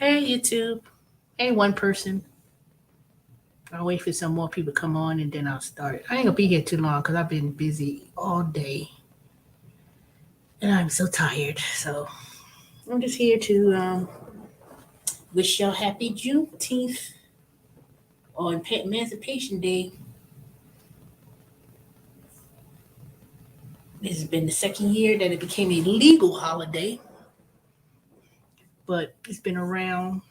Hey, YouTube. Hey, one person. I'll wait for some more people to come on and then I'll start. I ain't gonna be here too long because I've been busy all day and I'm so tired. So I'm just here to wish y'all happy Juneteenth on Emancipation Day. This has been the second year that it became a legal holiday, but it's been around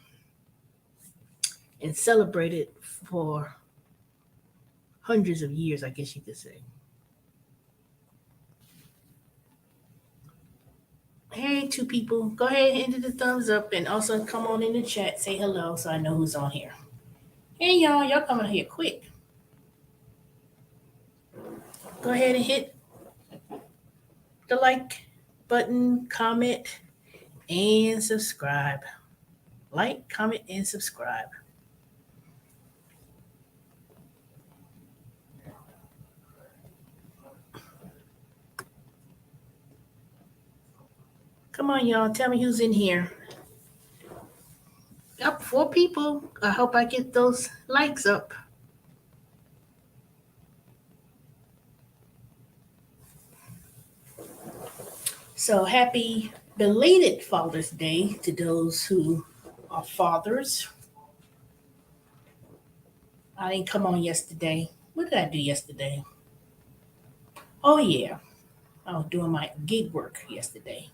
and celebrated for hundreds of years, I guess you could say. Hey, two people, go ahead and hit the thumbs up and also come on in the chat, say hello so I know who's on here. Hey, y'all coming here quick. Go ahead and hit the like button, comment, and subscribe. Like, comment, and subscribe. Come on, y'all, tell me who's in here. Yep, 4 people. I hope I get those likes up. So happy belated Father's Day to those who are fathers. I didn't come on yesterday. What did I do yesterday? Oh yeah, I was doing my gig work yesterday.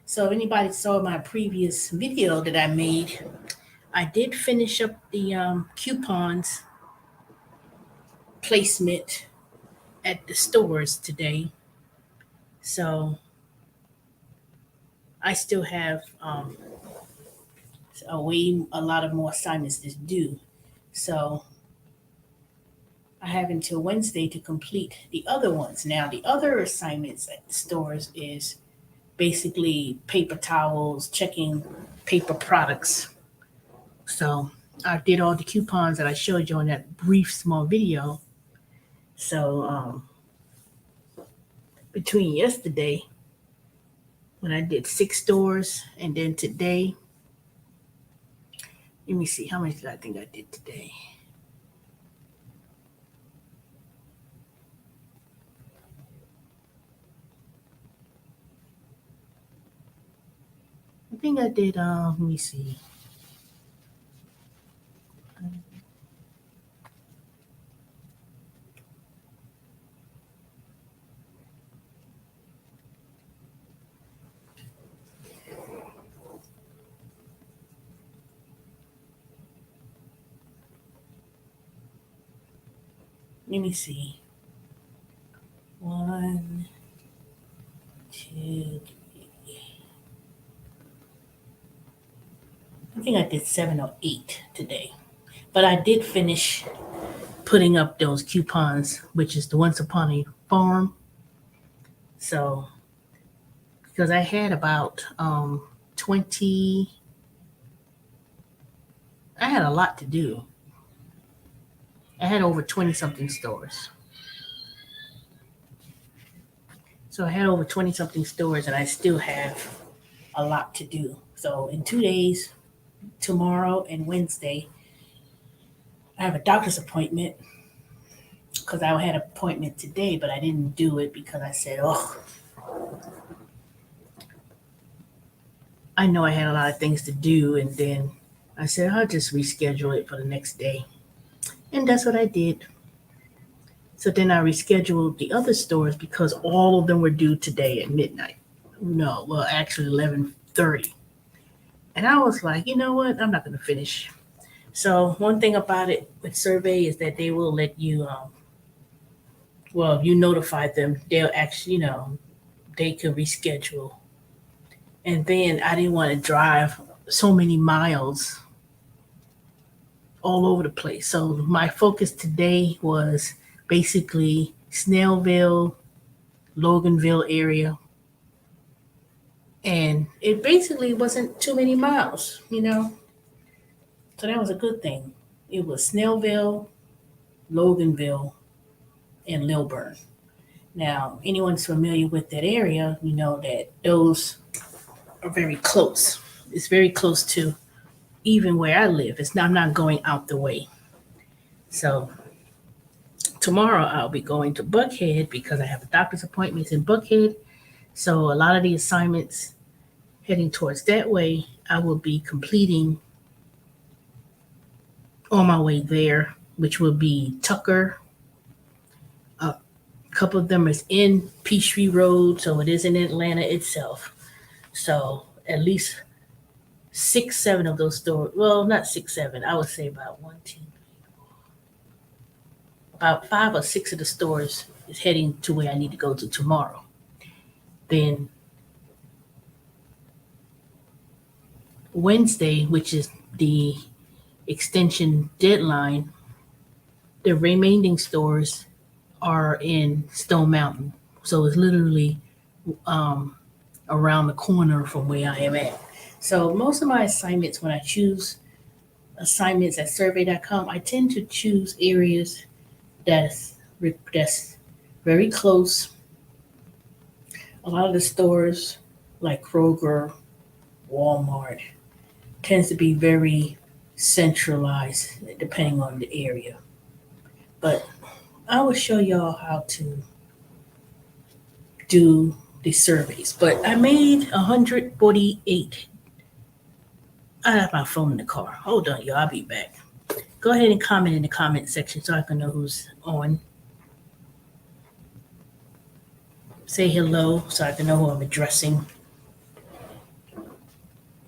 So if anybody saw my previous video that I made, I did finish up the coupons placement at the stores today. So I still have a lot of more assignments to do. So I have until Wednesday to complete the other ones. Now the other assignments at the stores is basically paper towels, checking paper products. So I did all the coupons that I showed you in that brief small video. So between yesterday when I did 6 stores and then today, let me see how many did I think I did today. I think I did let me see. Let me see. 1, 2, 3. I think I did 7 or 8 today. But I did finish putting up those coupons, which is the Once Upon a Farm. So, because I had about 20, I had a lot to do. I had over 20 something stores. So I had over 20 something stores and I still have a lot to do. So in 2 days, tomorrow and Wednesday, I have a doctor's appointment because I had an appointment today, but I didn't do it because I said, oh, I know I had a lot of things to do. And then I said, I'll just reschedule it for the next day. And that's what I did. So then I rescheduled the other stores because all of them were due today at midnight. No, well, actually 11:30. And I was like, you know what? I'm not going to finish. So one thing about it with survey is that they will let you, well, if you notify them, they'll actually, they can reschedule. And then I didn't want to drive so many miles all over the place. So my focus today was basically Snellville, Loganville area. And it basically wasn't too many miles. So that was a good thing. It was Snellville, Loganville, and Lilburn. Now, anyone's familiar with that area, you know that those are very close. It's very close to even where I live. I'm not going out the way. So tomorrow I'll be going to Buckhead because I have a doctor's appointment in Buckhead. So a lot of the assignments heading towards that way, I will be completing on my way there, which will be Tucker. A couple of them is in Peachtree Road, so it is in Atlanta itself. So at least 6, 7 of those stores. Well, not 6, 7. I would say about one, two, about 5 or 6 of the stores is heading to where I need to go to tomorrow. Then Wednesday, which is the extension deadline, the remaining stores are in Stone Mountain. So it's literally um, around the corner from where I am at. So most of my assignments, when I choose assignments at survey.com, I tend to choose areas that's very close. A lot of the stores like Kroger, Walmart tends to be very centralized depending on the area. But I will show y'all how to do the surveys. But I made 148. I have my phone in the car. Hold on, y'all. I'll be back. Go ahead and comment in the comment section so I can know who's on. Say hello so I can know who I'm addressing.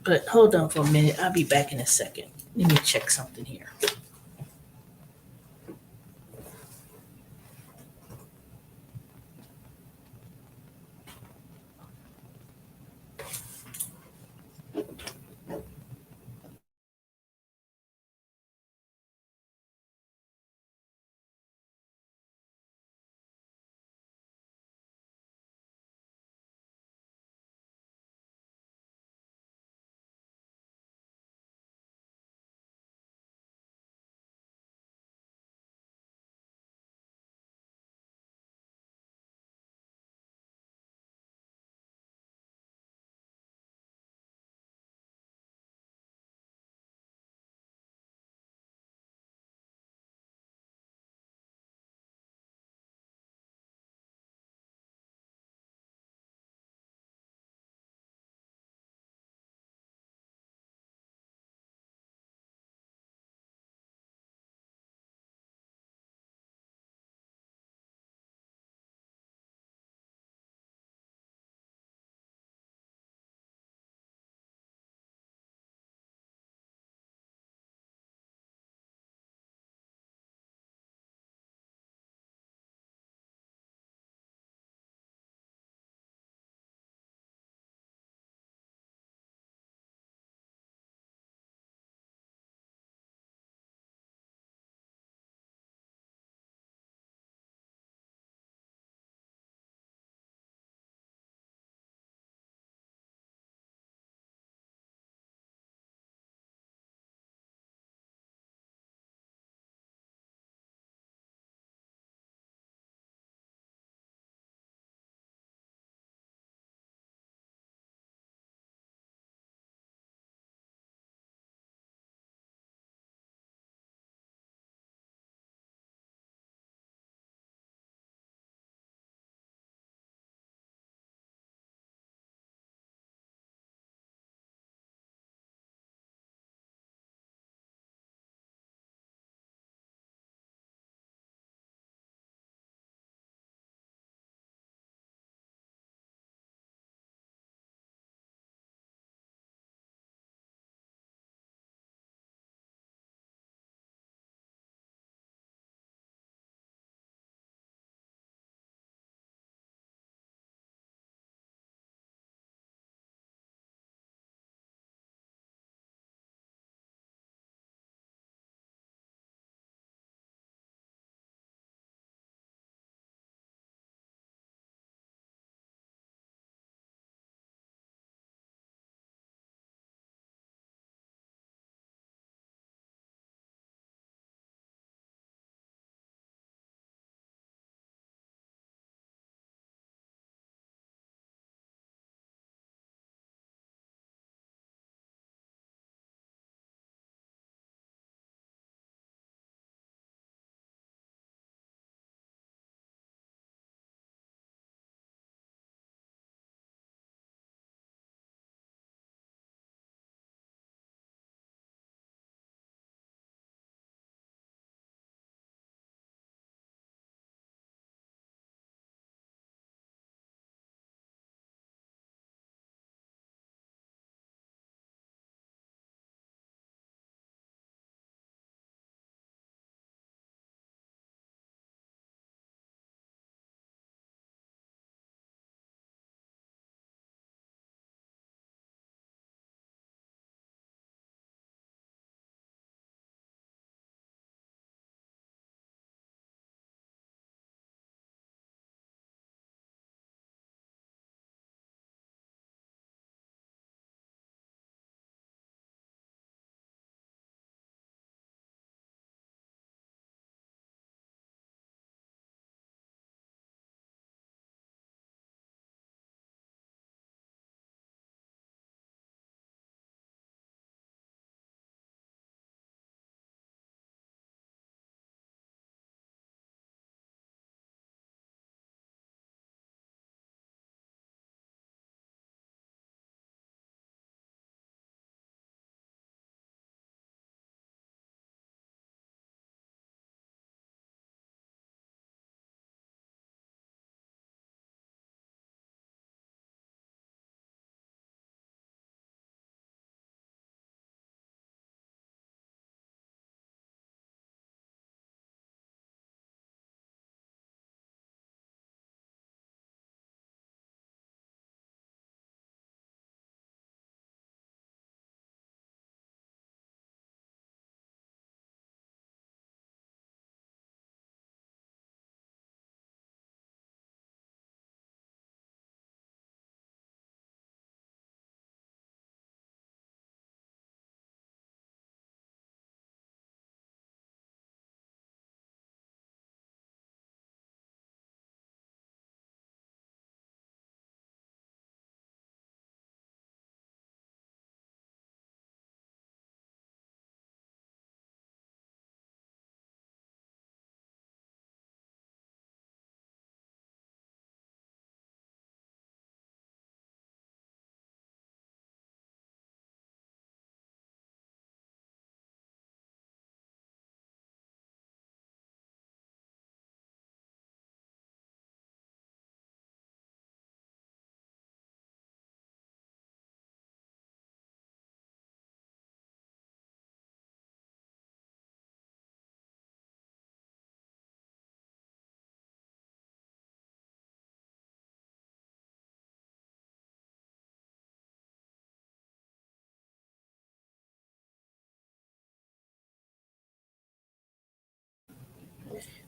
But hold on for a minute. I'll be back in a second. Let me check something here.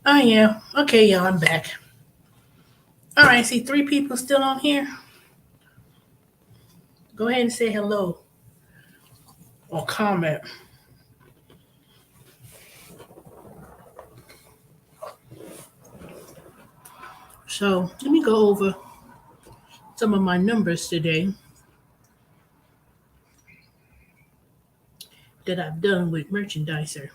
Oh yeah. Okay, y'all, I'm back. All right, see three people still on here. Go ahead and say hello or comment. So let me go over some of my numbers today that I've done with merchandiser.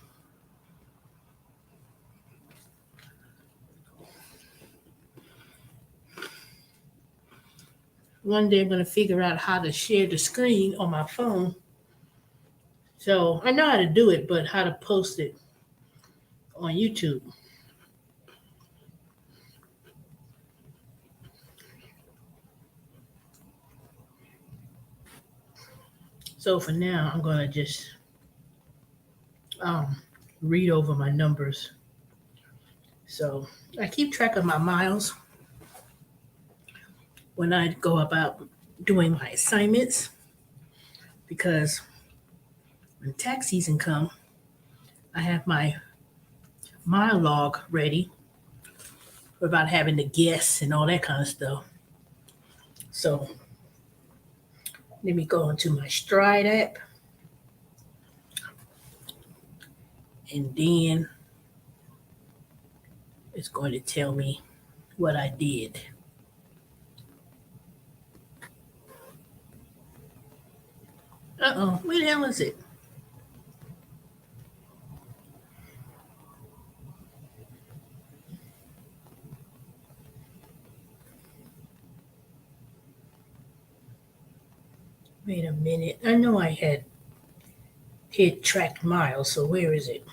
One day I'm gonna figure out how to share the screen on my phone. So I know how to do it, but how to post it on YouTube. So for now, I'm gonna just um, read over my numbers. So I keep track of my miles when I go about doing my assignments because when tax season comes, I have my mile log ready without having to guess and all that kind of stuff. So let me go into my Stride app and then it's going to tell me what I did. Where the hell is it? Wait a minute. I know I had hit tracked miles, so where is it?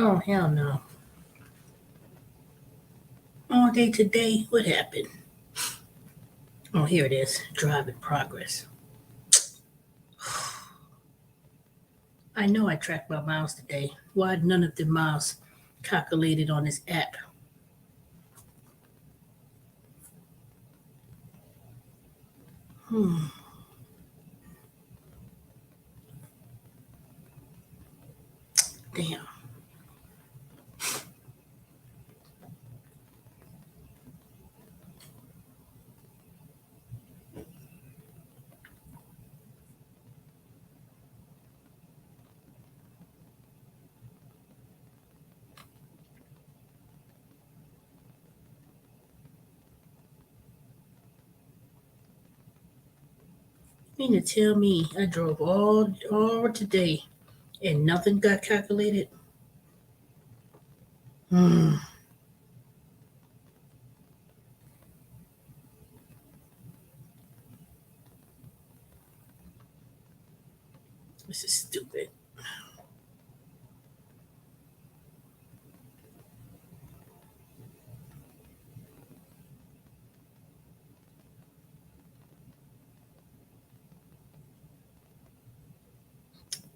Oh, hell no. All day today, what happened? Oh, here it is. Drive in progress. I know I tracked my miles today. Why none of the miles calculated on this app? Hmm, damn. You mean to tell me I drove all today and nothing got calculated? Hmm, this is stupid.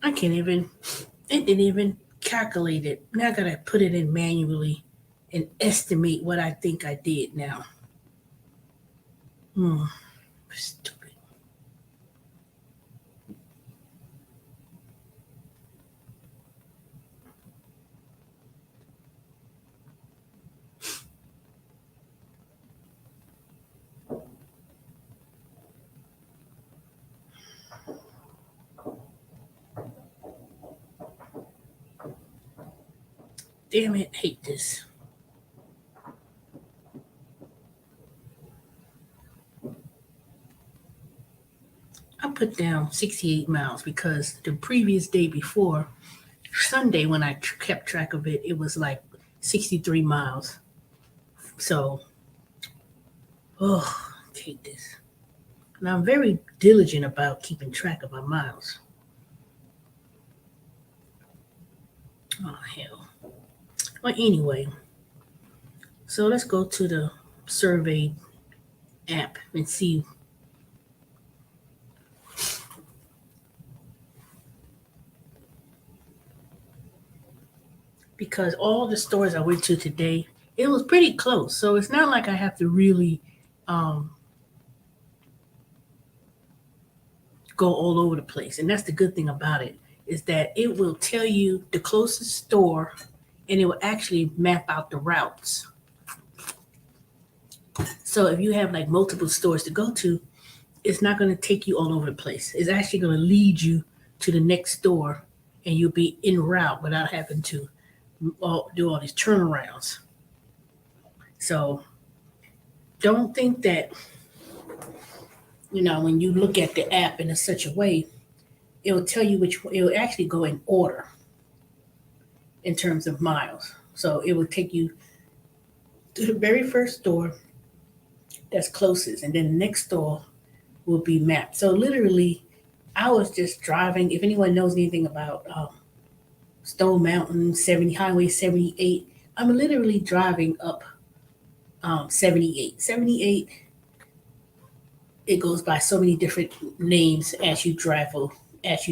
I can't even, it didn't even calculate it. Now I gotta put it in manually and estimate what I think I did now. Hmm, stupid. Damn it, hate this. I put down 68 miles because the previous day before, Sunday, when I kept track of it, it was like 63 miles. So, oh, I hate this. And I'm very diligent about keeping track of my miles. Oh, hell. Well, anyway, so let's go to the survey app and see. because all the stores I went to today, it was pretty close. So it's not like I have to really um, go all over the place. And that's the good thing about it, is that it will tell you the closest store and it will actually map out the routes. So if you have like multiple stores to go to, it's not going to take you all over the place. It's actually going to lead you to the next store and you'll be en route without having to do all these turnarounds. So don't think that, when you look at the app in such a way, it will tell you it will actually go in order in terms of miles. So it will take you to the very first store that's closest, and then the next store will be mapped. So literally, I was just driving. If anyone knows anything about Stone Mountain, Highway 78, I'm literally driving up 78. 78, it goes by so many different names as you travel. If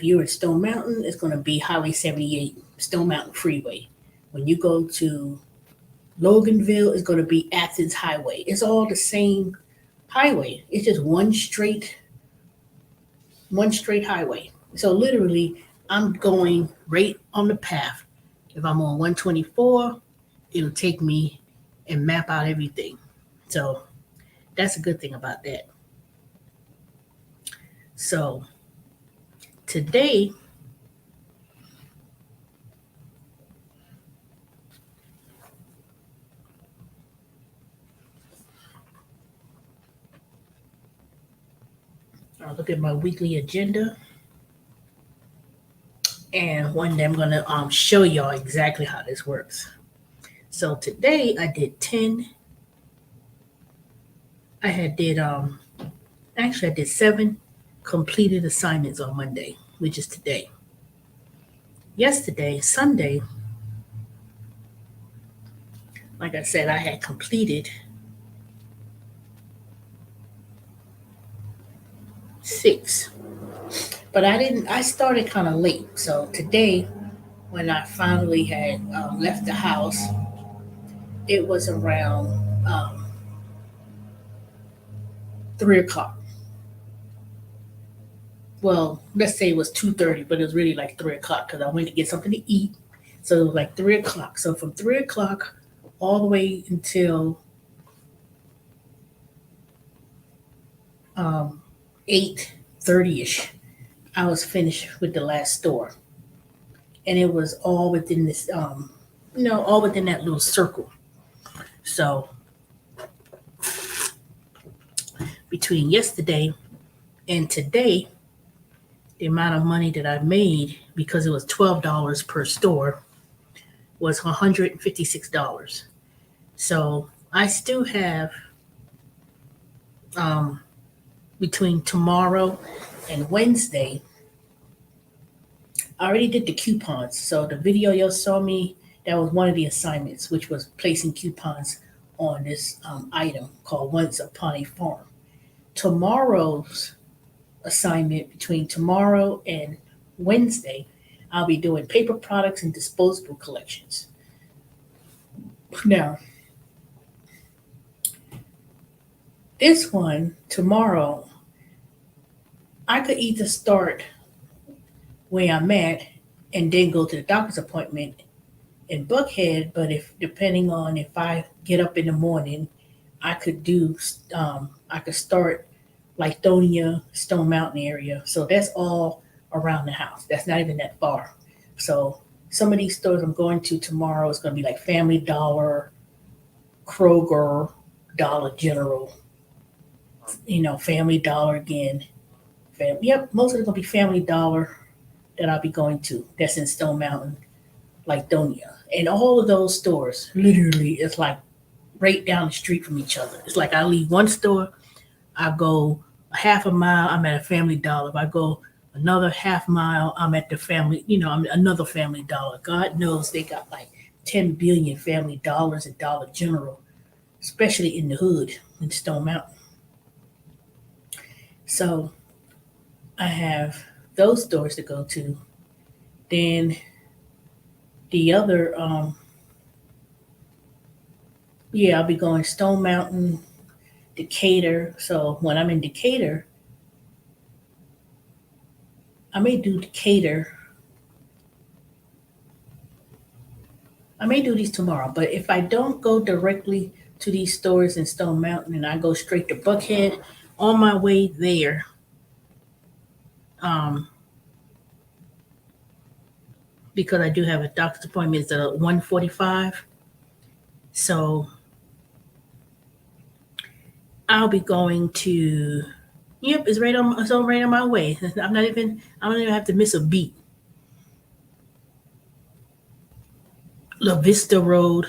you're in Stone Mountain, it's going to be Highway 78, Stone Mountain Freeway. When you go to Loganville, it's going to be Athens Highway. It's all the same highway. It's just one straight highway. So literally, I'm going right on the path. If I'm on 124, it'll take me and map out everything. So that's a good thing about that. So today, I'll look at my weekly agenda. And one day I'm going to show y'all exactly how this works. So today I did 10. I did 7 completed assignments on Monday, which is today. Yesterday, Sunday, like I said, I had completed 6. But I started kind of late. So today, when I finally had left the house, it was around 3 o'clock. Well, let's say it was 2:30, but it was really like 3 o'clock because I went to get something to eat. So it was like 3 o'clock. So from 3 o'clock all the way until 8:30ish, I was finished with the last store. And it was all within this, all within that little circle. So between yesterday and today, the amount of money that I made, because it was $12 per store, was $156. So I still have between tomorrow and Wednesday. I already did the coupons. So the video you saw me, that was one of the assignments, which was placing coupons on this item called Once Upon a Farm. Tomorrow's assignment, between tomorrow and Wednesday, I'll be doing paper products and disposable collections. Now, this one, tomorrow, I could either start where I'm at and then go to the doctor's appointment in Buckhead, but depending on if I get up in the morning, I could start Lithonia, Stone Mountain area. So that's all around the house. That's not even that far. So some of these stores I'm going to tomorrow is going to be like Family Dollar, Kroger, Dollar General, Family Dollar again. Most of it's going to be Family Dollar that I'll be going to. That's in Stone Mountain, Lithonia. And all of those stores, literally, it's like right down the street from each other. It's like I leave one store, I go a half a mile, I'm at a Family Dollar. If I go another half mile, I'm at the I'm another Family Dollar. God knows they got like 10 billion Family Dollars at Dollar General, especially in the hood in Stone Mountain. So I have those stores to go to. Then The other, yeah, I'll be going Stone Mountain, Decatur. So when I'm in Decatur, I may do Decatur. I may do these tomorrow, but if I don't go directly to these stores in Stone Mountain and I go straight to Buckhead, on my way there, um, because I do have a doctor's appointment it's at 1:45, so I'll be going to. Yep, it's all right on my way. I don't even have to miss a beat. La Vista Road,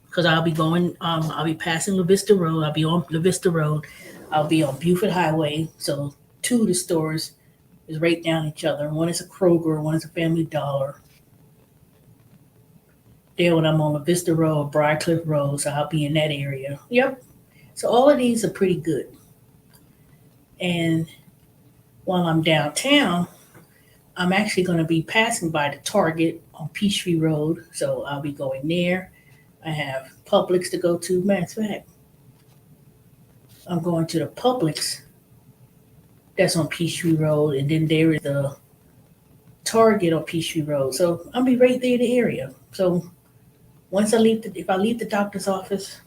because I'll be passing La Vista Road. I'll be on La Vista Road. I'll be on Buford Highway. So two of the stores is right down each other. One is a Kroger, one is a Family Dollar. There when I'm on La Vista Road, Briarcliff Road, so I'll be in that area. Yep. So all of these are pretty good. And while I'm downtown, I'm actually going to be passing by the Target on Peachtree Road. So I'll be going there. I have Publix to go to. Matter of fact, I'm going to the Publix that's on Peachtree Road, and then there is the Target on Peachtree Road. So I'll be right there in the area. So if I leave the doctor's office,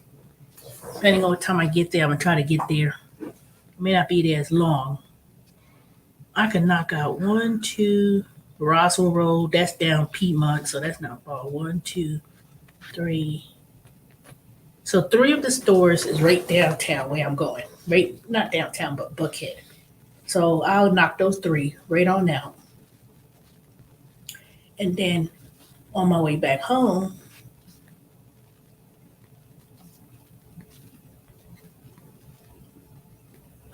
depending on what time I get there, I'm gonna try to get there. I may not be there as long. I can knock out one, two, Roswell Road. That's down Piedmont, so that's not far. One, two, three. So three of the stores is right downtown where I'm going. Right, not downtown, but Buckhead. So I'll knock those three right on out. And then on my way back home,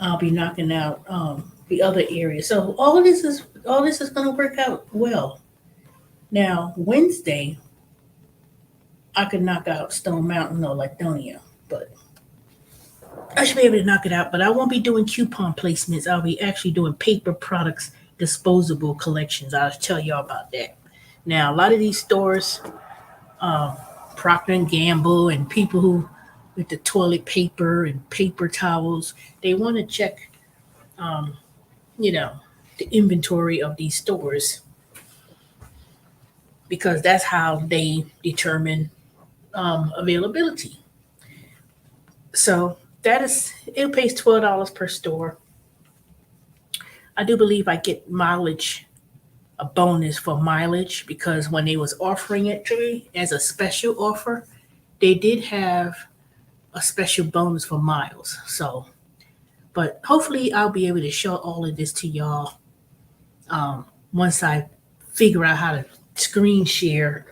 I'll be knocking out the other areas. So all this is going to work out well. Now Wednesday, I could knock out Stone Mountain or Latonia, but I should be able to knock it out. But I won't be doing coupon placements. I'll be actually doing paper products, disposable collections. I'll tell y'all about that. Now a lot of these stores, Procter and Gamble, and people who with the toilet paper and paper towels, they want to check, you know, the inventory of these stores because that's how they determine availability. So it pays $12 per store. I do believe I get mileage, a bonus for mileage because when they was offering it to me as a special offer, they did have a special bonus for miles. So, but hopefully I'll be able to show all of this to y'all once I figure out how to screen share,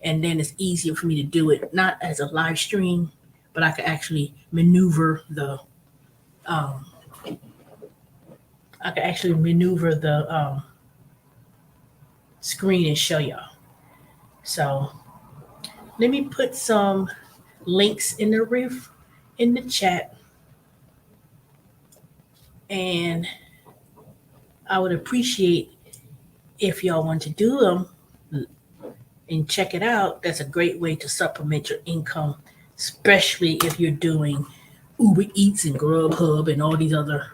and then it's easier for me to do it not as a live stream, but I can actually um, maneuver the screen and show y'all. So let me put some links in the in the chat, and I would appreciate if y'all want to do them and check it out. That's a great way to supplement your income, especially if you're doing Uber Eats and Grubhub and all these other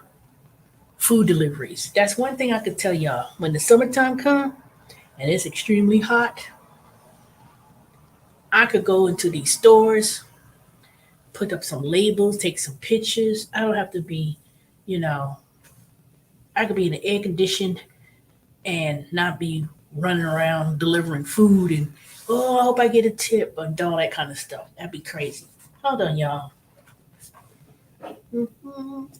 food deliveries. That's one thing I could tell y'all. When the summertime comes and it's extremely hot, I could go into these stores, put up some labels, take some pictures. I don't have to be, you know, I could be in the air conditioned and not be running around delivering food and I hope I get a tip and all that kind of stuff. That'd be crazy. Hold on, y'all. Mhm.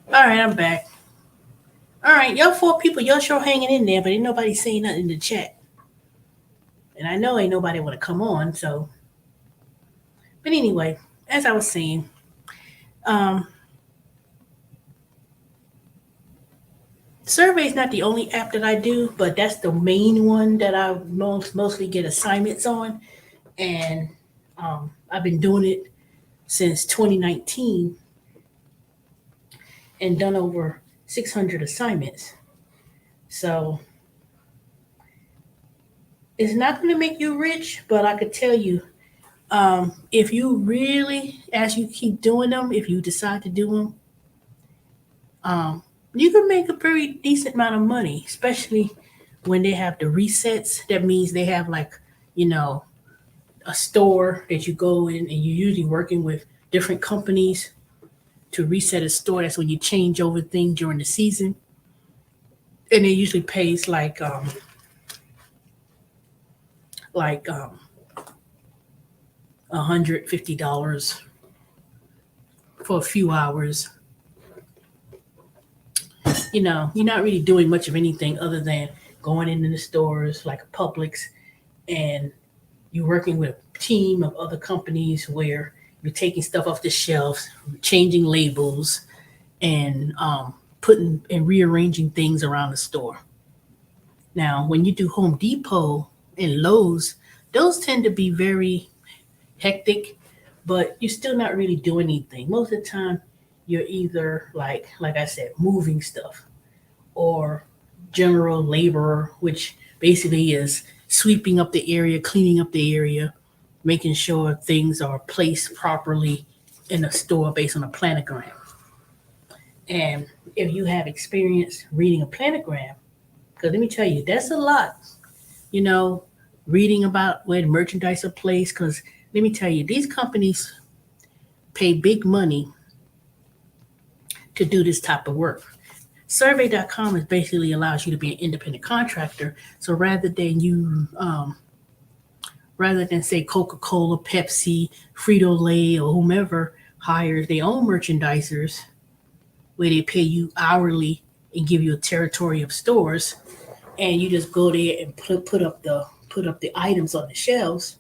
All right, I'm back. All right, y'all four people, y'all sure hanging in there, but ain't nobody saying nothing in the chat. And I know ain't nobody want to come on, so. But anyway, as I was saying, um, Survey is not the only app that I do, but that's the main one that I mostly get assignments on. And I've been doing it since 2019 and done over 600 assignments. So it's not going to make you rich, but I could tell you, if you really, as you keep doing them, if you decide to do them, you can make a very decent amount of money, especially when they have the resets. That means they have like, you know, a store that you go in and you're usually working with different companies to reset a store. That's when you change over things during the season. And it usually pays like $150 for a few hours. You know, you're not really doing much of anything other than going into the stores like a Publix, and you're working with a team of other companies where you're taking stuff off the shelves, changing labels, and putting and rearranging things around the store. Now, when you do Home Depot and Lowe's, those tend to be very hectic, but you're still not really doing anything. Most of the time, you're either like I said, moving stuff or general laborer, which basically is sweeping up the area, cleaning up the area, making sure things are placed properly in a store based on a planogram. And if you have experience reading a planogram, because let me tell you, that's a lot, you know, reading about where the merchandise are placed. Because let me tell you, these companies pay big money to do this type of work. Survey.com is basically allows you to be an independent contractor. So rather than say Coca-Cola, Pepsi, Frito-Lay, or whomever hires their own merchandisers, where they pay you hourly and give you a territory of stores, and you just go there and put up the items on the shelves.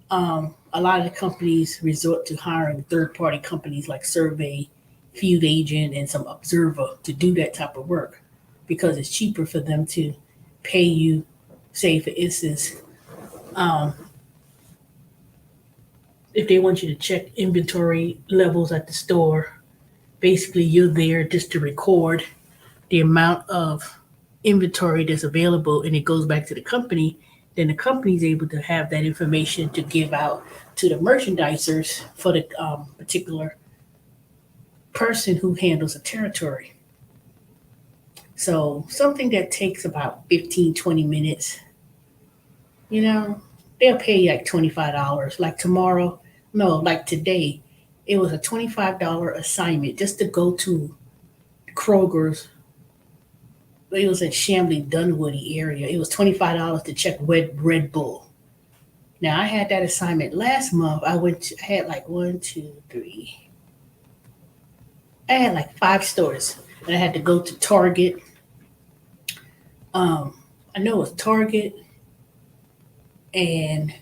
A lot of the companies resort to hiring third-party companies like Survey, Field Agent, and some Observer to do that type of work because it's cheaper for them to pay you. Say, for instance, if they want you to check inventory levels at the store, basically you're there just to record the amount of inventory that's available and it goes back to the company. Then the company is able to have that information to give out to the merchandisers for the particular person who handles a territory. So something that takes about 15, 20 minutes, you know, they'll pay you like $25. Like tomorrow, no, like today, it was a $25 assignment just to go to Kroger's. It was in Chamblee, Dunwoody area. It was $25 to check Red Bull. Now I had that assignment last month. I had like one, two, three. I had like five stores, and I had to go to Target. I know it was Target, and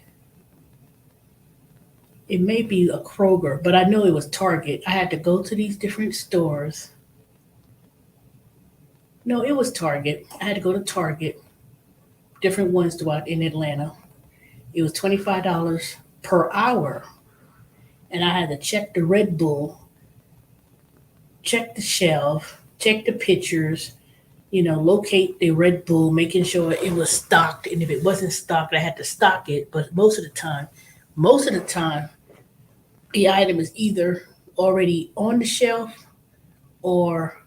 it may be a Kroger, but I know it was Target. I had to go to these different stores. No, it was Target. I had to go to Target, different ones throughout in Atlanta. It was $25 per hour, and I had to check the Red Bull, check the shelf, check the pictures, locate the Red Bull, making sure it was stocked. And if it wasn't stocked, I had to stock it. But most of the time, the item is either already on the shelf or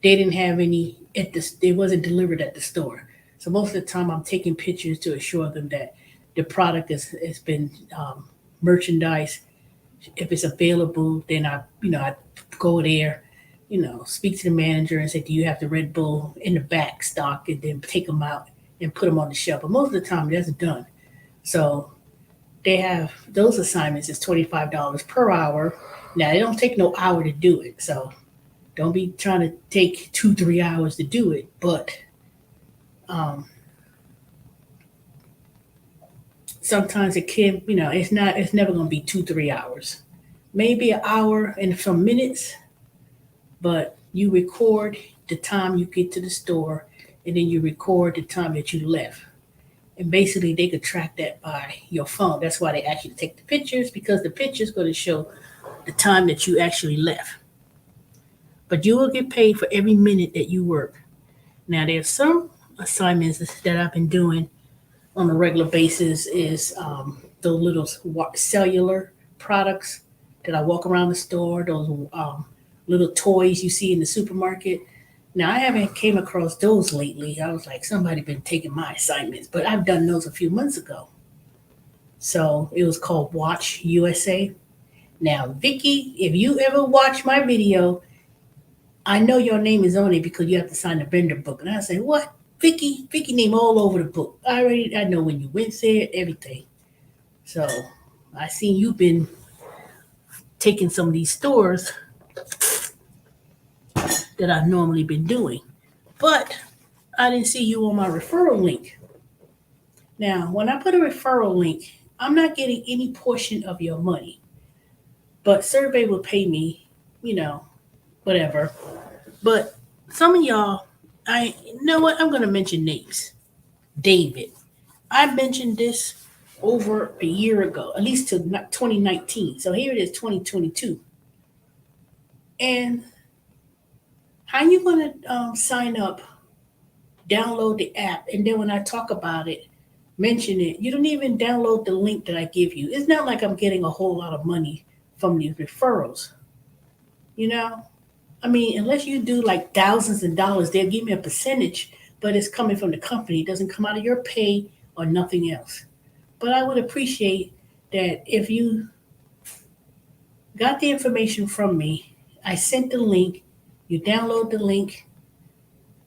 they didn't have any at this. It wasn't delivered at the store. So most of the time, I'm taking pictures to assure them that the product has been merchandised. If it's available, then I go there, speak to the manager and say, "Do you have the Red Bull in the back stock?" And then take them out and put them on the shelf. But most of the time, that's done. So they have those assignments is $25 per hour. Now they don't take no hour to do it. So Don't be trying to take 2, 3 hours to do it. But um, sometimes it can, it's never going to be 2, 3 hours. Maybe an hour and some minutes, but you record the time you get to the store and then you record the time that you left. And basically, they could track that by your phone. That's why they ask you to take the pictures because the picture's going to show the time that you actually left. But you will get paid for every minute that you work. Now, there's some assignments that I've been doing on a regular basis is the little cellular products that I walk around the store, those little toys you see in the supermarket. Now I haven't came across those lately. I was like, somebody been taking my assignments, but I've done those a few months ago. So it was called Watch USA. Now, Vicky, if you ever watch my video, I know your name is on it because you have to sign the vendor book. And I say, what? Vicky name all over the book. I know when you went there, everything. So I seen you've been taking some of these stores that I've normally been doing. But I didn't see you on my referral link. Now, when I put a referral link, I'm not getting any portion of your money. But Survey will pay me, whatever. But some of y'all, you know what? I'm going to mention names. David. I mentioned this over a year ago, at least to 2019. So here it is, 2022. And how you going to sign up, download the app, and then when I talk about it, mention it, you don't even download the link that I give you. It's not like I'm getting a whole lot of money from these referrals. I mean, unless you do like thousands of dollars, they'll give me a percentage, but it's coming from the company. It doesn't come out of your pay or nothing else. But I would appreciate that if you got the information from me, I sent the link, you download the link,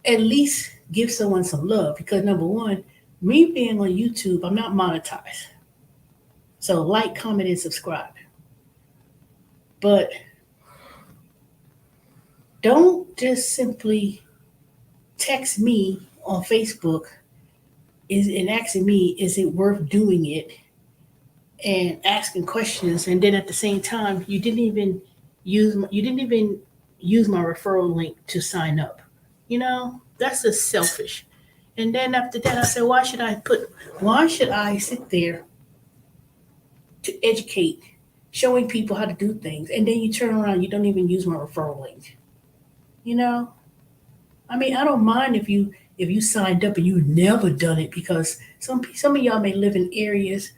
at least give someone some love because number one, me being on YouTube, I'm not monetized. So like, comment, and subscribe. But don't just simply text me on Facebook and asking me, is it worth doing it? And asking questions, and then at the same time, you didn't even use my referral link to sign up. That's just selfish. And then after that, I said, why should I sit there to educate, showing people how to do things, and then you turn around, you don't even use my referral link. I mean, I don't mind if you signed up and you've never done it because some of y'all may live in areas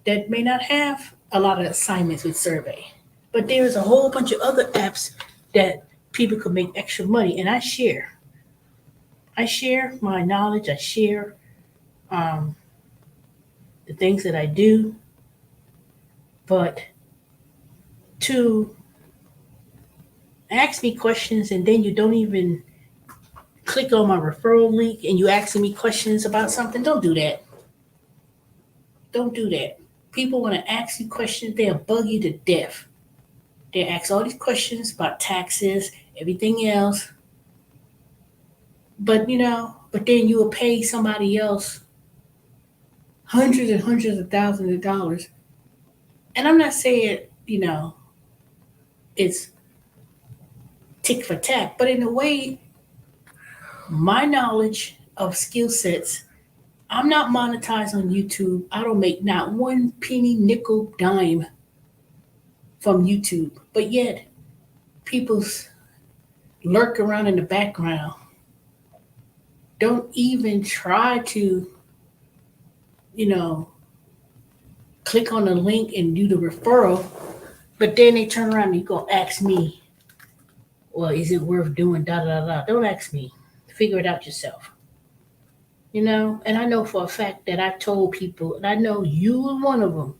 that may not have a lot of assignments with Survey. But there's a whole bunch of other apps that people could make extra money, and I share. I share my knowledge. I share the things that I do. But to ask me questions and then you don't even click on my referral link and you asking me questions about something, don't do that. Don't do that. People want to ask you questions, they'll bug you to death. They ask all these questions about taxes, everything else. But then you will pay somebody else hundreds and hundreds of thousands of dollars. And I'm not saying, it's tick for tack, but in a way, my knowledge of skill sets, I'm not monetized on YouTube. I don't make not one penny, nickel, dime from YouTube. But yet, people lurk around in the background. Don't even try to, click on the link and do the referral. But then they turn around and you go ask me, well, is it worth doing da da da? Don't ask me. Figure it out yourself. And I know for a fact that I've told people, and I know you are one of them,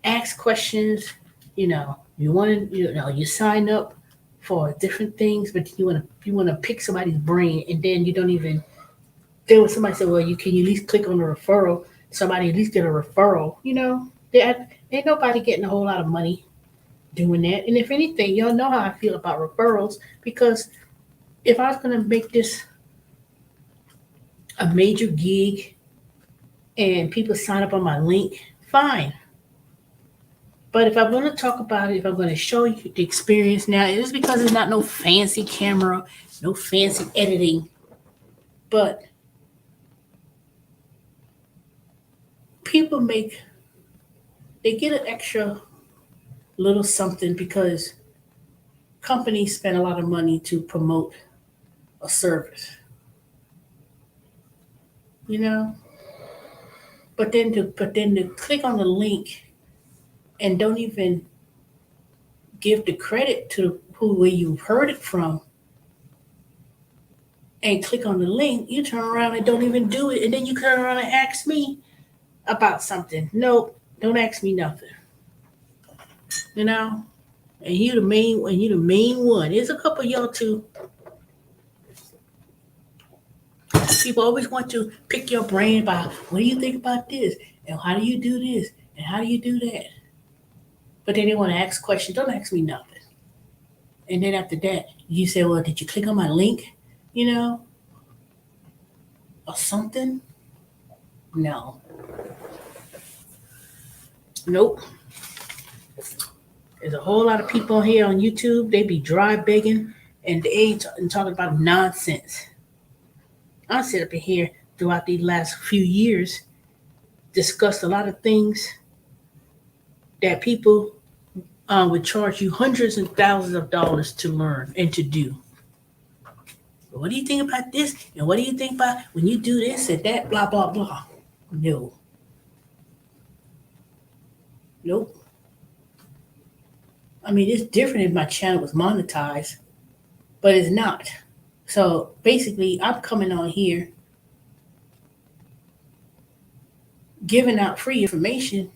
ask questions, you want to, you sign up for different things, but you want to pick somebody's brain, and then you don't even. Then when somebody said, "Well, can you at least click on the referral?" Somebody at least get a referral. There ain't nobody getting a whole lot of money doing that. And if anything, y'all know how I feel about referrals, because if I was going to make this a major gig and people sign up on my link, fine. But if I'm going to talk about it, if I'm going to show you the experience now, it is because it's not no fancy camera, no fancy editing, but people they get an extra little something because companies spend a lot of money to promote a service, you know? But then to click on the link and don't even give the credit to where you've heard it from and click on the link, you turn around and don't even do it, and then you turn around and ask me about something. Nope, don't ask me nothing. You know? And you the main one. There's a couple of y'all too. People always want to pick your brain about what do you think about this? And how do you do this? And how do you do that? But then they want to ask questions. Don't ask me nothing. And then after that, you say, well, did you click on my link? You know? Or something? No. Nope. There's a whole lot of people here on YouTube. They be dry begging and they ain't talking about nonsense. I sit up in here throughout these last few years, discussed a lot of things that people would charge you hundreds and thousands of dollars to learn and to do. What do you think about this? And what do you think about when you do this and that, blah, blah, blah? No. Nope. I mean, it's different if my channel was monetized, but it's not. So basically, I'm coming on here giving out free information,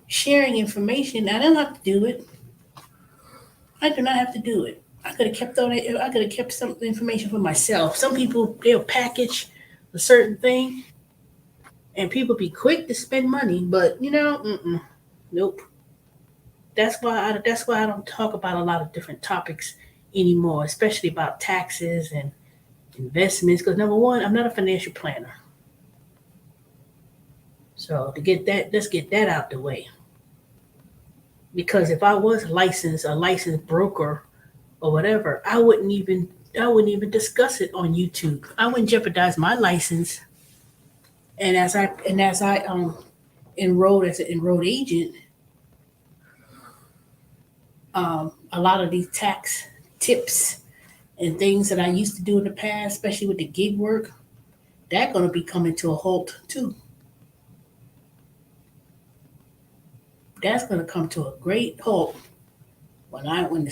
sharing information. I don't have to do it. I do not have to do it. I could have kept all that. I could have kept some information for myself. Some people, they'll package a certain thing, and people be quick to spend money, but nope. That's why I don't talk about a lot of different topics anymore, especially about taxes and investments. Because number one, I'm not a financial planner. So to get that, let's get that out the way. Because if I was a licensed broker or whatever, I wouldn't even discuss it on YouTube. I wouldn't jeopardize my license. And as I enrolled as an enrolled agent, a lot of these tax tips and things that I used to do in the past, especially with the gig work, that's going to be coming to a halt too. That's going to come to a great halt when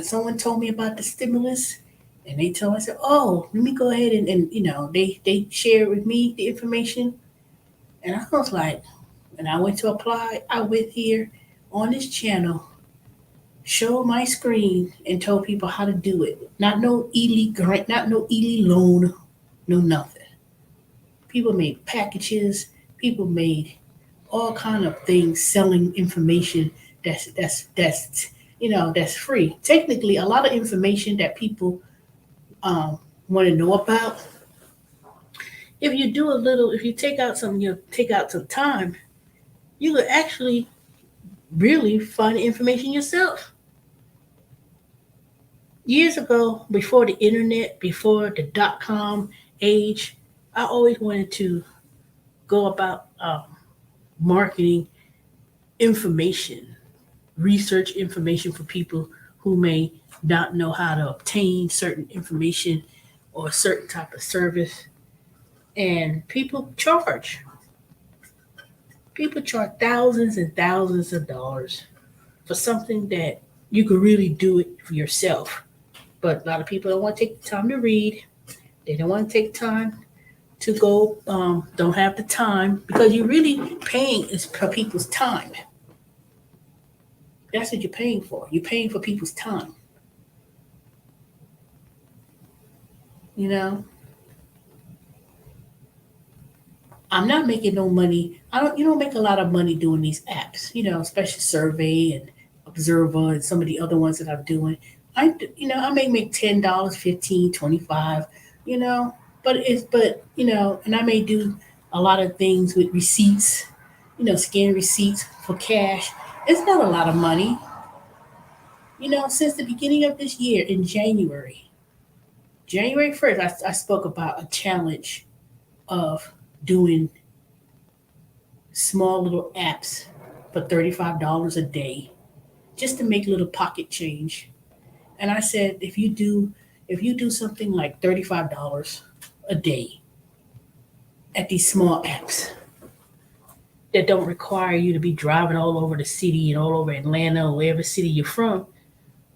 someone told me about the stimulus, and they told me, I said, oh, let me go ahead and they shared with me the information, and I was like, and I went to apply. I went here on this channel, show my screen, and told people how to do it. Not no elite grant, not no elite loan, no nothing. People made packages. People made all kind of things selling information that's free. Technically, a lot of information that people want to know about. If you take out some time, you could actually really find the information yourself. Years ago, before the internet, before the .com age, I always wanted to go about marketing information, research information for people who may not know how to obtain certain information or a certain type of service. And people charge thousands and thousands of dollars for something that you could really do it for yourself. But a lot of people don't want to take the time to read. They don't want to take time to go, don't have the time, because you're really paying is for people's time. That's what you're paying for. You're paying for people's time. You know? I'm not making no money. I don't. You don't make a lot of money doing these apps. Especially Survey and Observer and some of the other ones that I'm doing. I may make $10, 15, 25. You know, and I may do a lot of things with receipts. Scan receipts for cash. It's not a lot of money. Since the beginning of this year in January 1st, I spoke about a challenge of doing small little apps for $35 a day just to make little pocket change. And I said, if you do something like $35 a day at these small apps that don't require you to be driving all over the city and all over Atlanta or wherever city you're from,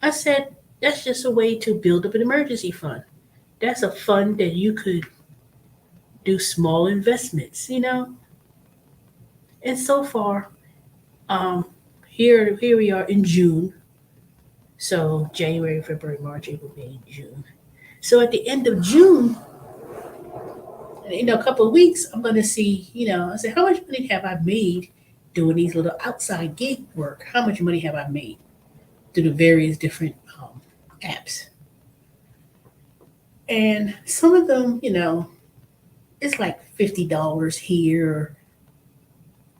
I said, that's just a way to build up an emergency fund. That's a fund that you could do small investments. And so far, um, here we are in June. So January, February, March, April, May, June. So at the end of June, in a couple of weeks, I'm going to see, I said, how much money have I made doing these little outside gig work? How much money have I made through the various different apps? And some of them, it's like $50 here,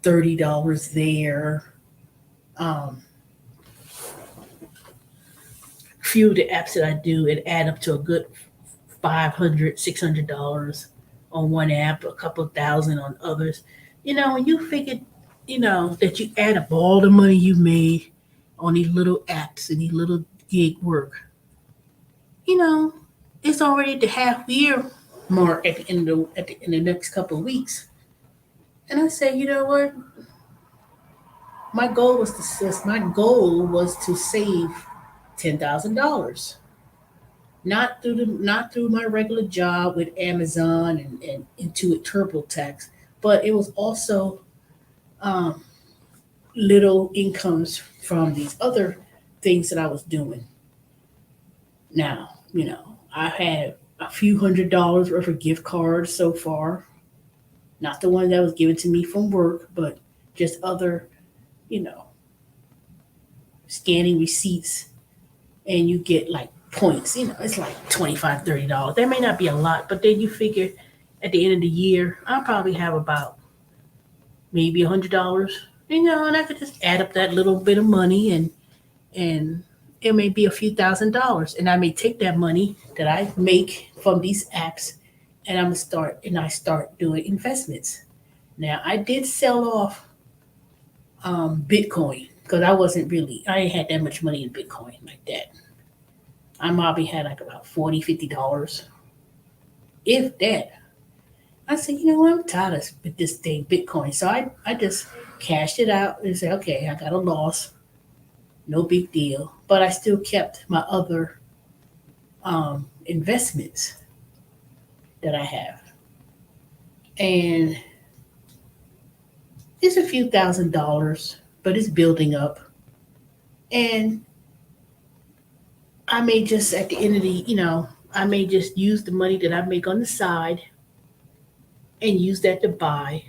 $30 there. Um, Few of the apps that I do, it add up to a good $500, $600 on one app, a couple of thousand on others. When you figure, that you add up all the money you made on these little apps and these little gig work, you know, it's already at the half year mark in the next couple of weeks. And I say, you know what? My goal was to save $10,000, not through my regular job with Amazon and Intuit TurboTax, but it was also um, little incomes from these other things that I was doing. Now, I had a few $100s worth of gift cards so far, not the one that was given to me from work, but just other, you know, scanning receipts, and you get like points. It's like $25, $30. That may not be a lot, but then you figure at the end of the year, I'll probably have about maybe $100. And I could just add up that little bit of money, and it may be a few $1,000s, and I may take that money that I make from these apps, and I start doing investments. Now I did sell off Bitcoin because I ain't had that much money in Bitcoin like that. I probably had like about $40, $50, if that. I said, I'm tired of this thing, Bitcoin. So I just cashed it out and said, okay, I got a loss, no big deal. But I still kept my other investments that I have. And it's a few $1,000s, but it's building up. And I may just at the end of I may just use the money that I make on the side and use that to buy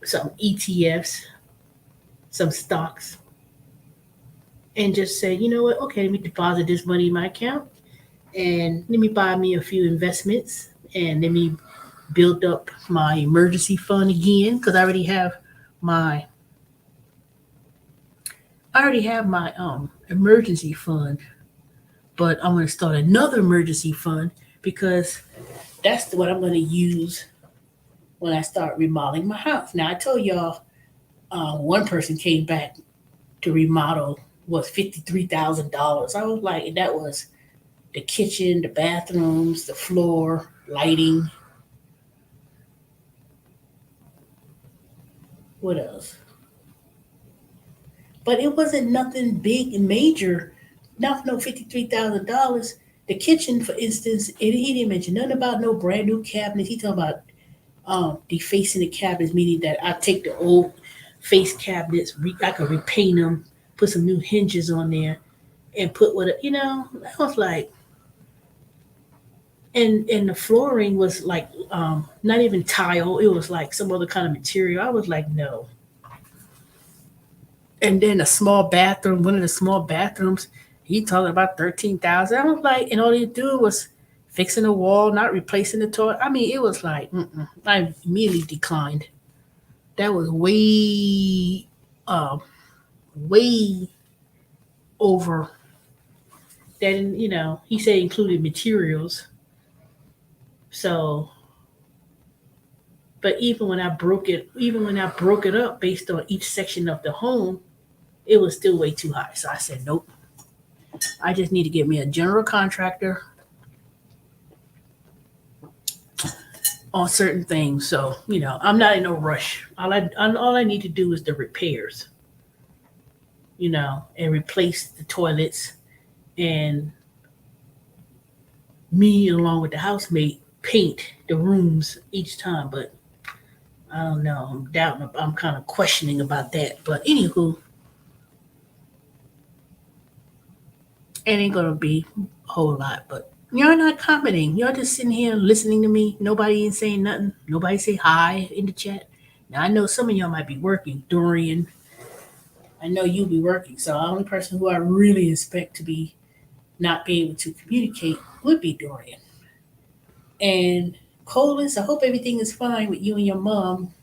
some ETFs, some stocks, and just say, you know what, okay, let me deposit this money in my account and let me buy me a few investments and let me build up my emergency fund again because my I already have my emergency fund, but I'm going to start another emergency fund because that's what I'm going to use when I start remodeling my house. Now I told y'all one person came back to remodel was $53,000. I was like, that was the kitchen, the bathrooms, the floor, lighting. What else? But it wasn't nothing big and major. Not no $53,000. The kitchen, for instance, he didn't mention nothing about no brand new cabinets. He talking about defacing the cabinets, meaning that I take the old face cabinets, I could repaint them, put some new hinges on there, and put I was like, And the flooring was like not even tile, it was like some other kind of material. I was like, no. And then a small bathroom, one of the small bathrooms, he talking about 13,000. I was like, and all he do was fixing the wall, not replacing the toilet. I mean, it was like, I immediately declined. That was um, way over. That, he said included materials. So, but even when I broke it up based on each section of the home, it was still way too high. So I said, nope. I just need to get me a general contractor on certain things. So, I'm not in no rush. All I need to do is the repairs, and replace the toilets, and me along with the housemate paint the rooms each time. But I don't know. I'm doubting. I'm kind of questioning about that. But anywho, it ain't gonna be a whole lot. But you're not commenting. You're just sitting here listening to me. Nobody ain't saying nothing. Nobody say hi in the chat. Now I know some of y'all might be working. Dorian, I know you'll be working. So the only person who I really expect to be not be able to communicate would be Dorian. And Colas, I hope everything is fine with you and your mom.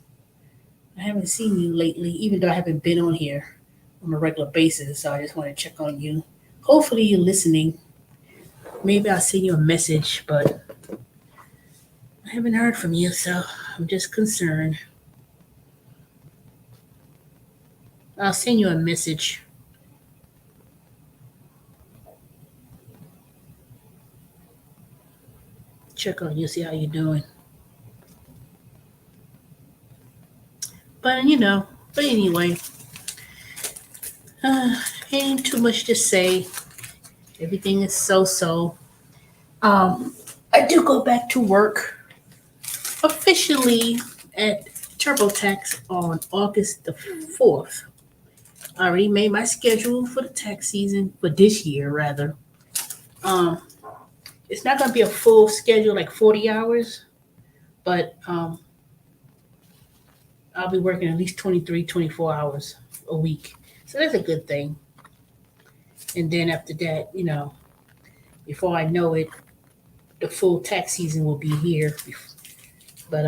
I haven't seen you lately, even though I haven't been on here on a regular basis. So I just want to check on you. Hopefully you're listening. Maybe I'll send you a message, but I haven't heard from you, so I'm just concerned. I'll send you a message. Check on you, see how you're doing. But but anyway, uh, ain't too much to say. Everything is so. I do go back to work officially at TurboTax on August the 4th. I already made my schedule for the tax season for this year, rather. Um, it's not going to be a full schedule like 40 hours, but I'll be working at least 23, 24 hours a week. So that's a good thing. And then after that, before I know it, the full tax season will be here. But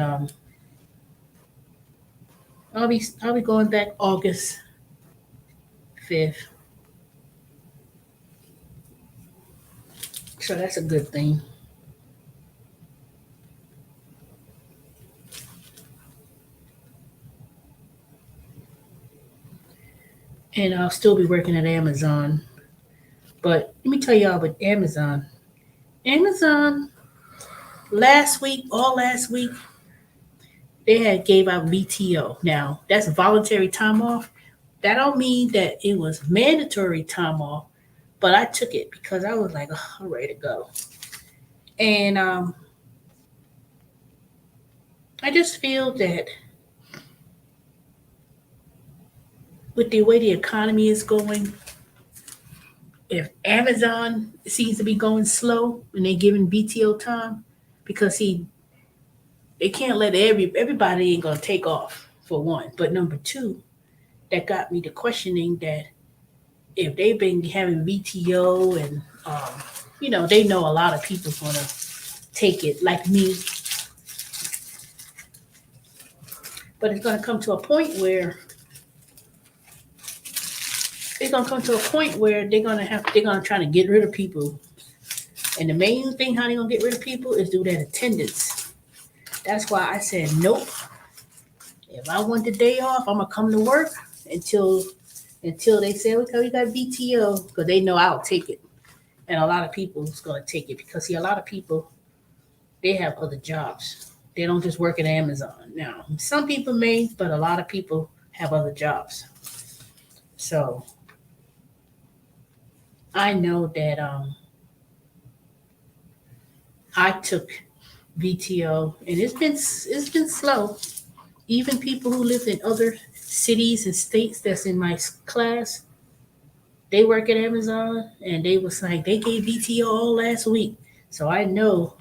I'll be going back August 5th. So that's a good thing. And I'll still be working at Amazon. But let me tell y'all about Amazon. Amazon all last week, they had gave out VTO. Now that's voluntary time off. That don't mean that it was mandatory time off, but I took it because I was like, oh, I'm ready to go. And I just feel that with the way the economy is going, if Amazon seems to be going slow and they're giving BTO time, because they can't let everybody ain't gonna take off for one. But number two, that got me to questioning that if they've been having VTO and they know a lot of people's gonna take it like me. But it's gonna come to a point where they're gonna try to get rid of people. And the main thing how they're gonna get rid of people is through that attendance. That's why I said nope. If I want the day off, I'm gonna come to work until they say, okay, we got VTO, because they know I'll take it. And a lot of people is gonna take it because see, a lot of people, they have other jobs. They don't just work at Amazon. Now, some people may, but a lot of people have other jobs. So I know that I took VTO and it's been slow. Even people who live in other cities and states that's in my class, they work at Amazon and they was like they gave VTO all last week. So I know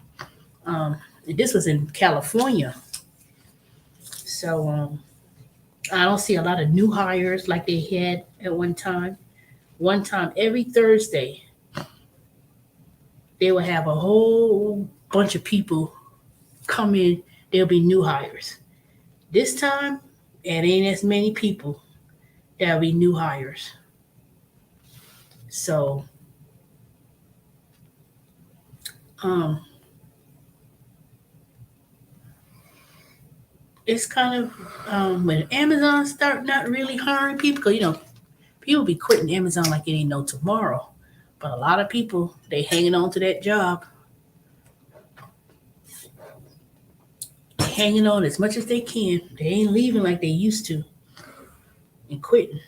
This was in California. So I don't see a lot of new hires like they had at one time. One time, every Thursday, they would have a whole bunch of people come in. There'll be new hires. This time, it ain't as many people. There'll be new hires. So um, it's kind of when Amazon start not really hiring people, because people be quitting Amazon like it ain't no tomorrow. But a lot of people, they hanging on to that job, hanging on as much as they can. They ain't leaving like they used to and quitting.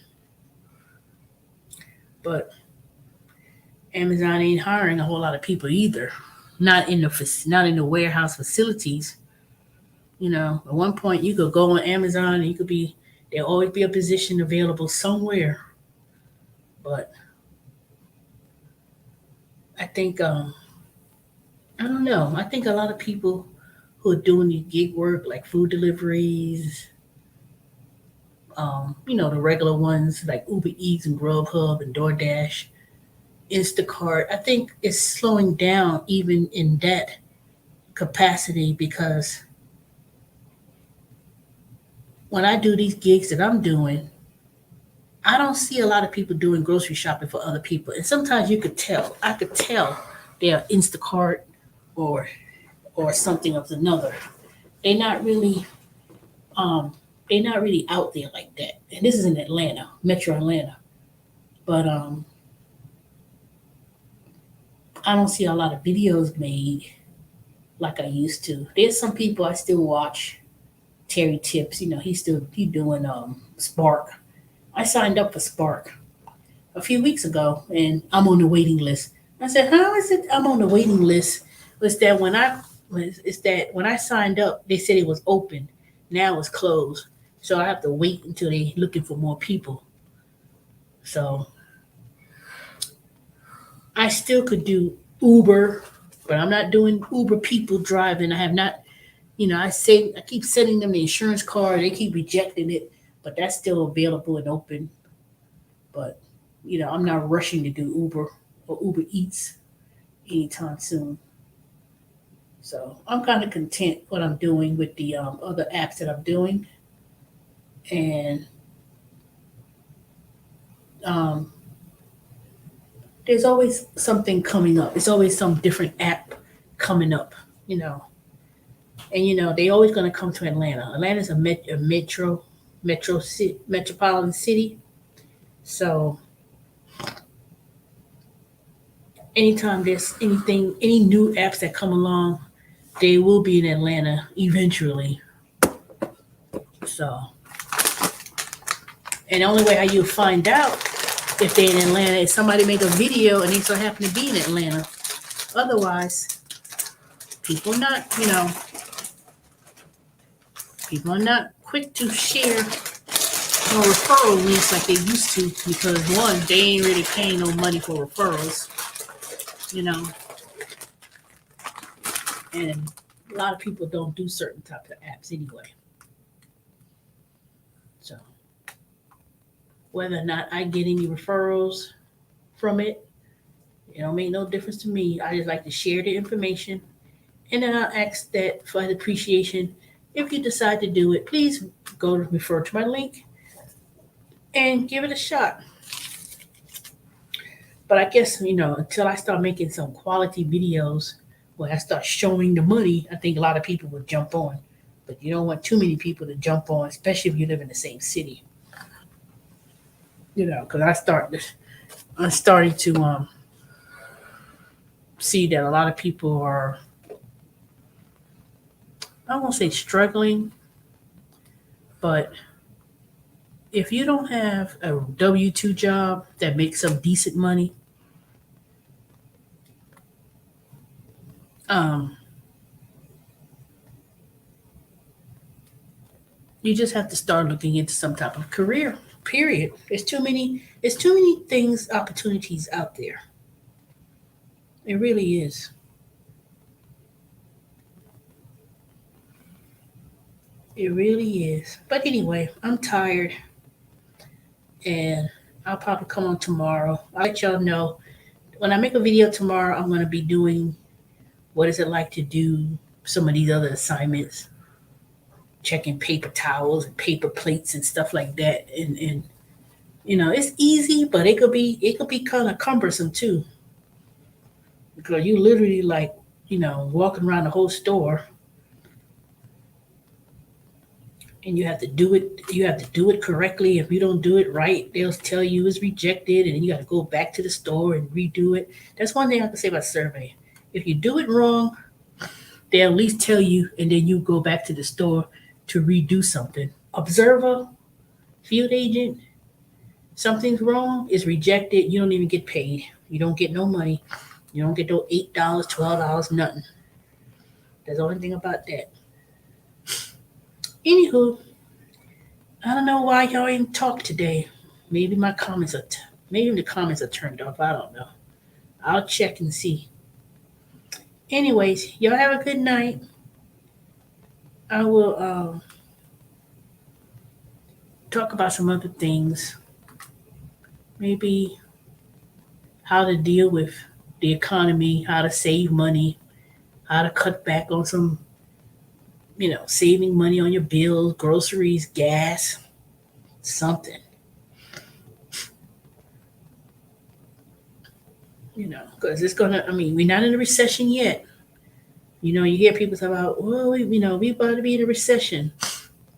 But Amazon ain't hiring a whole lot of people either. Not in the warehouse facilities. At one point you could go on Amazon and there'll always be a position available somewhere. But I think I don't know. I think a lot of people who are doing the gig work like food deliveries, the regular ones like Uber Eats and Grubhub and DoorDash, Instacart, I think it's slowing down even in that capacity because when I do these gigs that I'm doing, I don't see a lot of people doing grocery shopping for other people. And sometimes I could tell they're Instacart or something of another. They're not really um they're not really out there like that. And this is in Atlanta, Metro Atlanta. But I don't see a lot of videos made like I used to. There's some people I still watch. Terry Tips, he doing Spark. I signed up for Spark a few weeks ago, and I'm on the waiting list. I said, "How is it I'm on the waiting list?" Was that when I It's that when I signed up, they said it was open. Now it's closed, so I have to wait until they looking for more people. So I still could do Uber, but I'm not doing Uber people driving. I have not. I keep sending them the insurance card. They keep rejecting it, but that's still available and open. But I'm not rushing to do Uber or Uber Eats anytime soon. So I'm kind of content what I'm doing with the other apps that I'm doing, and um, there's always something coming up. There's always some different app coming up, you know. And they always going to come to Atlanta. Atlanta's a metropolitan city. So anytime there's any new apps that come along, they will be in Atlanta eventually. So, and the only way how you find out if they're in Atlanta is somebody make a video and they so happen to be in Atlanta. Otherwise, people not, people are not quick to share referral links like they used to because one, they ain't really paying no money for referrals, you know, and a lot of people don't do certain types of apps anyway. So whether or not I get any referrals from it, it don't make no difference to me. I just like to share the information, and then I'll ask that for the appreciation. If you decide to do it, please go to refer to my link and give it a shot. But I guess, until I start making some quality videos where I start showing the money, I think a lot of people will jump on. But you don't want too many people to jump on, especially if you live in the same city. Because I'm starting to see that a lot of people are, I won't say struggling, but if you don't have a W-2 job that makes some decent money, um, you just have to start looking into some type of career. Period. There's too many things, opportunities out there. It really is. It really is. But anyway, I'm tired and I'll probably come on tomorrow. I'll let y'all know. When I make a video tomorrow, I'm going to be doing what is it like to do some of these other assignments, checking paper towels and paper plates and stuff like that. And it's easy, but it could be kind of cumbersome too. Because you literally like, walking around the whole store and you have to do it correctly. If you don't do it right, they'll tell you it's rejected and then you got to go back to the store and redo it. That's one thing I can say about survey. If you do it wrong, they'll at least tell you and then you go back to the store to redo something. Observer, field agent, something's wrong, it's rejected, you don't even get paid. You don't get no money. You don't get no $8, $12, nothing. That's the only thing about that. Anywho, I don't know why y'all ain't talk today. Maybe my comments are, maybe the comments are turned off. I don't know. I'll check and see. Anyways, y'all have a good night. I will talk about some other things. Maybe how to deal with the economy, how to save money, how to cut back on some, saving money on your bills, groceries, gas, something. Because it's gonna. I mean, we're not in a recession yet. You hear people talk about, well, we about to be in a recession.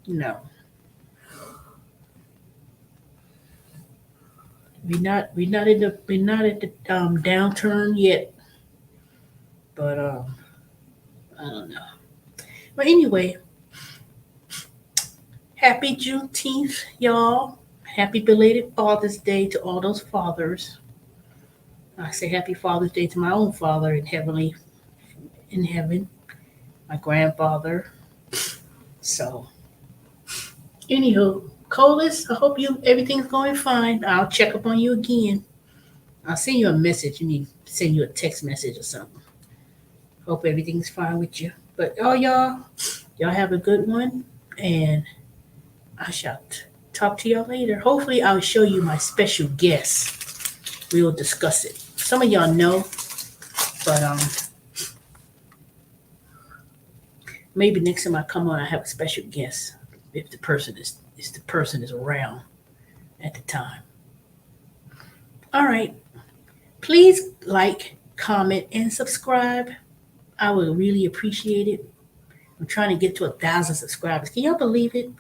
No, we're not at the downturn yet. But I don't know. But anyway, happy Juneteenth, y'all. Happy belated Father's Day to all those fathers. I say happy Father's Day to my own father in heaven, my grandfather. So, anywho, Colas, I hope everything's going fine. I'll check up on you again. I'll send you a message. You need to send you a text message or something. Hope everything's fine with you. But y'all have a good one, and I shall talk to y'all later. Hopefully, I'll show you my special guest. We will discuss it. Some of y'all know, but maybe next time I come on, I have a special guest if the person is around at the time. All right. Please like, comment, and subscribe. I would really appreciate it. I'm trying to get to 1,000 subscribers. Can y'all believe it?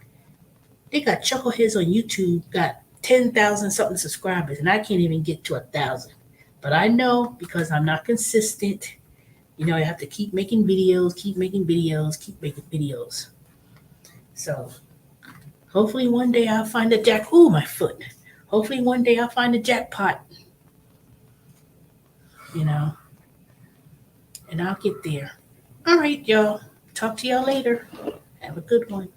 They got Chuckleheads on YouTube, got 10,000 something subscribers, and I can't even get to 1,000. But I know because I'm not consistent. I have to keep making videos, keep making videos, keep making videos. So hopefully one day I'll find the ooh, my foot. Hopefully one day I'll find the jackpot, and I'll get there. All right, y'all. Talk to y'all later. Have a good one.